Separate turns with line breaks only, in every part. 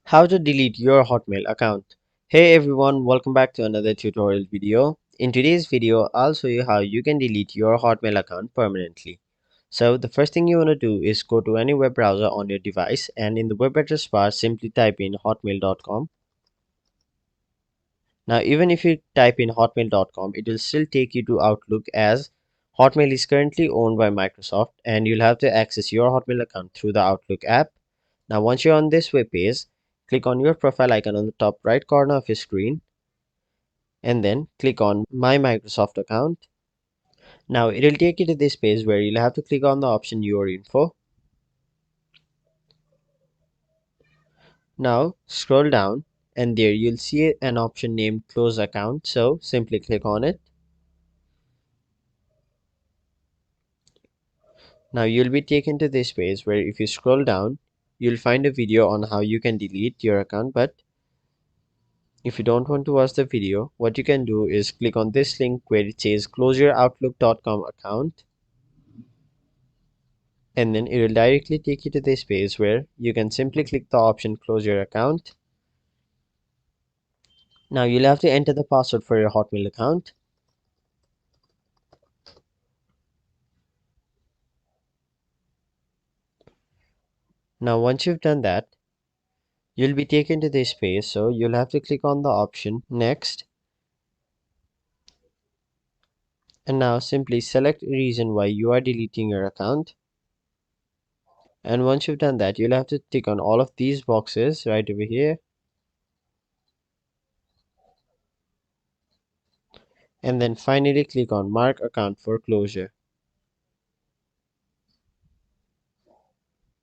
How to delete your Hotmail account. Hey everyone, welcome back to another tutorial video. In today's video, I'll show you how you can delete your Hotmail account permanently. So the first thing you want to do is go to any web browser on your device, and in the web address bar simply type in hotmail.com. Now even if you type in hotmail.com, it will still take you to Outlook, as Hotmail is currently owned by Microsoft and you'll have to access your Hotmail account through the Outlook app. Now once you're on this web page, click on your profile icon on the top right corner of your screen and then click on My Microsoft Account. Now it will take you to this page where you'll have to click on the option Your Info. Now scroll down and there you'll see an option named Close Account, so simply click on it. Now you'll be taken to this page where if you scroll down, you'll find a video on how you can delete your account. But if you don't want to watch the video, what you can do is click on this link where it says close your outlook.com account, and then it will directly take you to this page where you can simply click the option close your account. Now you'll have to enter the password for your Hotmail account. Now once you've done that, you'll be taken to this page, so you'll have to click on the option next, and now simply select a reason why you are deleting your account. And once you've done that, you'll have to tick on all of these boxes right over here, and then finally click on mark account for closure.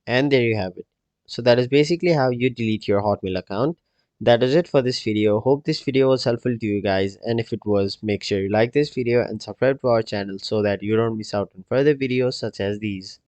And there you have it. So that is basically how you delete your Hotmail account. That is it for this video. Hope this video was helpful to you guys, and if it was, make sure you like this video and subscribe to our channel so that you don't miss out on further videos such as these.